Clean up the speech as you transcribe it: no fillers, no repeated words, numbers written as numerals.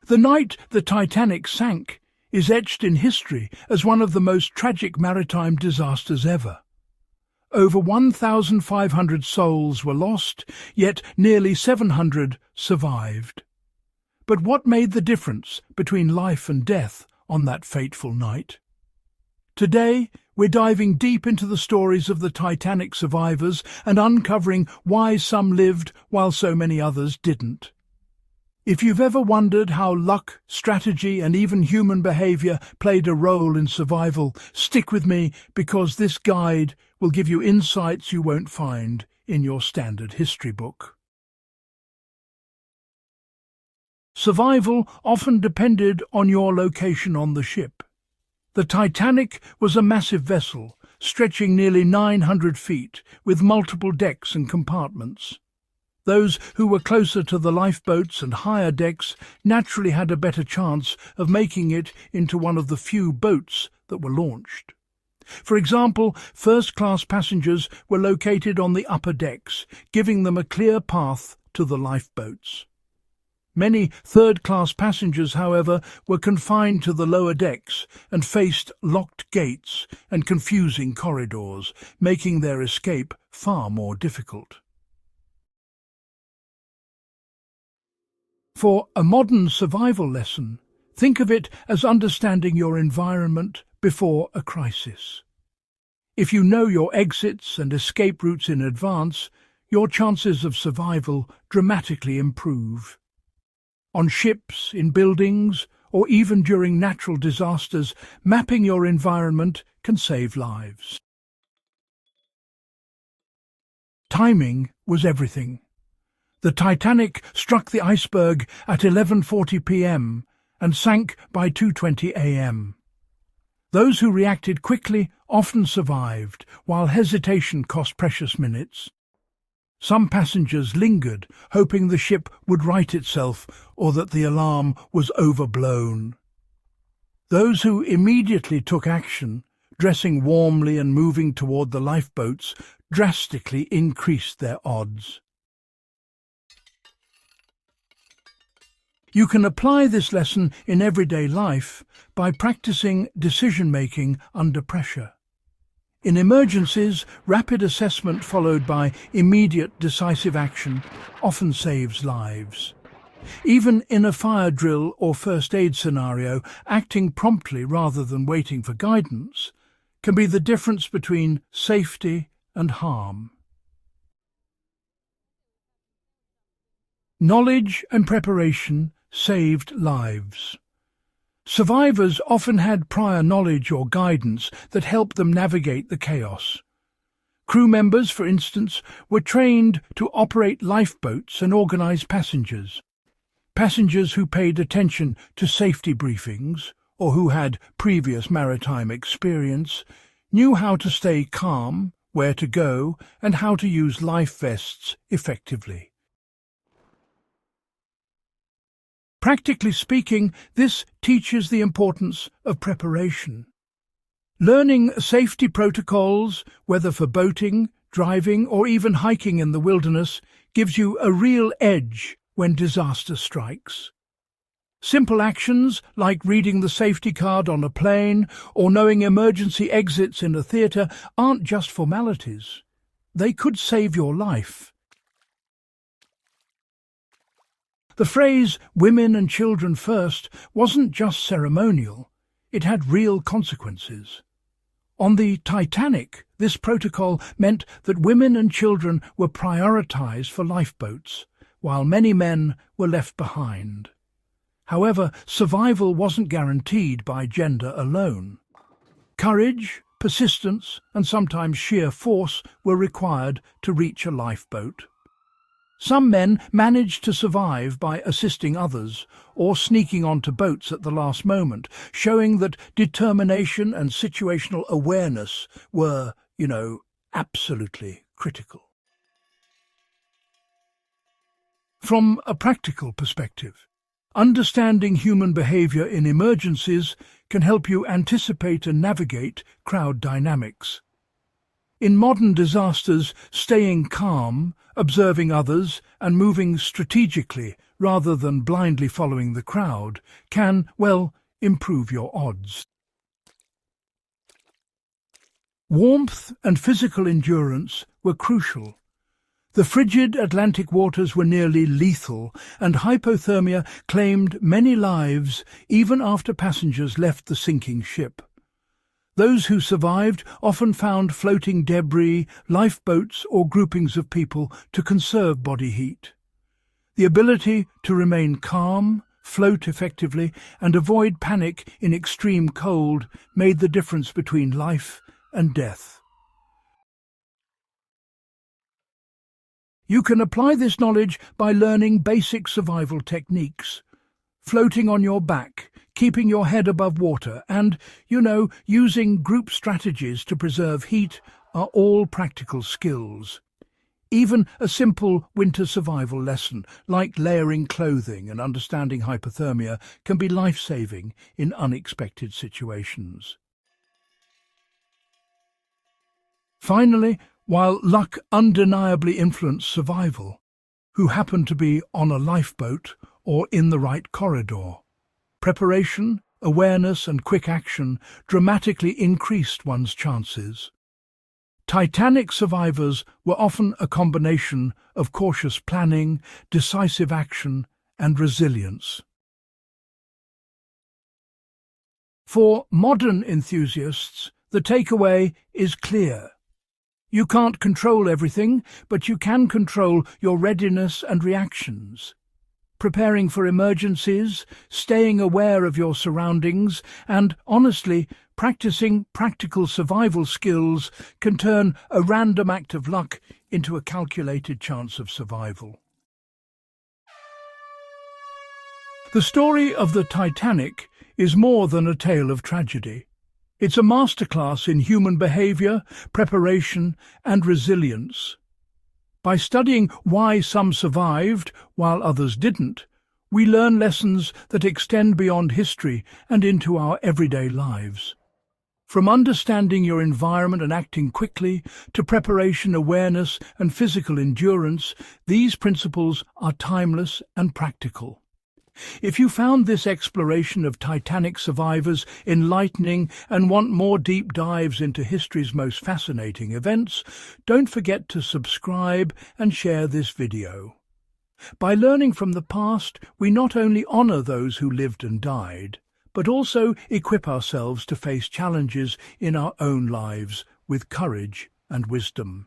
The night the Titanic sank is etched in history as one of the most tragic maritime disasters ever. Over 1,500 souls were lost, yet nearly 700 survived. But what made the difference between life and death on that fateful night? Today, we're diving deep into the stories of the Titanic survivors and uncovering why some lived while so many others didn't. If you've ever wondered how luck, strategy, and even human behavior played a role in survival, stick with me because this guide will give you insights you won't find in your standard history book. Survival often depended on your location on the ship. The Titanic was a massive vessel, stretching nearly 900 feet, with multiple decks and compartments. Those who were closer to the lifeboats and higher decks naturally had a better chance of making it into one of the few boats that were launched. For example, first-class passengers were located on the upper decks, giving them a clear path to the lifeboats. Many third-class passengers, however, were confined to the lower decks and faced locked gates and confusing corridors, making their escape far more difficult. For a modern survival lesson, think of it as understanding your environment before a crisis. If you know your exits and escape routes in advance, your chances of survival dramatically improve. On ships, in buildings, or even during natural disasters, mapping your environment can save lives. Timing was everything. The Titanic struck the iceberg at 11:40 p.m. and sank by 2:20 a.m. Those who reacted quickly often survived, while hesitation cost precious minutes. Some passengers lingered, hoping the ship would right itself or that the alarm was overblown. Those who immediately took action, dressing warmly and moving toward the lifeboats, drastically increased their odds. You can apply this lesson in everyday life by practicing decision-making under pressure. In emergencies, rapid assessment followed by immediate decisive action often saves lives. Even in a fire drill or first aid scenario, acting promptly rather than waiting for guidance can be the difference between safety and harm. Knowledge and preparation saved lives. Survivors often had prior knowledge or guidance that helped them navigate the chaos. Crew members, for instance, were trained to operate lifeboats and organize passengers. Passengers who paid attention to safety briefings, or who had previous maritime experience, knew how to stay calm, where to go, and how to use life vests effectively. Practically speaking, this teaches the importance of preparation. Learning safety protocols, whether for boating, driving, or even hiking in the wilderness, gives you a real edge when disaster strikes. Simple actions like reading the safety card on a plane or knowing emergency exits in a theatre aren't just formalities. They could save your life. The phrase "women and children first" wasn't just ceremonial, it had real consequences. On the Titanic, this protocol meant that women and children were prioritized for lifeboats, while many men were left behind. However, survival wasn't guaranteed by gender alone. Courage, persistence, and sometimes sheer force were required to reach a lifeboat. Some men managed to survive by assisting others or sneaking onto boats at the last moment, showing that determination and situational awareness were, absolutely critical. From a practical perspective, understanding human behavior in emergencies can help you anticipate and navigate crowd dynamics. In modern disasters, staying calm, observing others, and moving strategically rather than blindly following the crowd, can, well, improve your odds. Warmth and physical endurance were crucial. The frigid Atlantic waters were nearly lethal, and hypothermia claimed many lives even after passengers left the sinking ship. Those who survived often found floating debris, lifeboats or groupings of people to conserve body heat. The ability to remain calm, float effectively, and avoid panic in extreme cold made the difference between life and death. You can apply this knowledge by learning basic survival techniques. Floating on your back, keeping your head above water, and, using group strategies to preserve heat are all practical skills. Even a simple winter survival lesson, like layering clothing and understanding hypothermia, can be life-saving in unexpected situations. Finally, while luck undeniably influenced survival, who happened to be on a lifeboat or in the right corridor, preparation, awareness and quick action dramatically increased one's chances. Titanic survivors were often a combination of cautious planning, decisive action and resilience. For modern enthusiasts, the takeaway is clear. You can't control everything, but you can control your readiness and reactions. Preparing for emergencies, staying aware of your surroundings, and, honestly, practicing practical survival skills can turn a random act of luck into a calculated chance of survival. The story of the Titanic is more than a tale of tragedy. It's a masterclass in human behavior, preparation, and resilience. By studying why some survived while others didn't, we learn lessons that extend beyond history and into our everyday lives. From understanding your environment and acting quickly to preparation, awareness, and physical endurance, these principles are timeless and practical. If you found this exploration of Titanic survivors enlightening and want more deep dives into history's most fascinating events, don't forget to subscribe and share this video. By learning from the past, we not only honor those who lived and died, but also equip ourselves to face challenges in our own lives with courage and wisdom.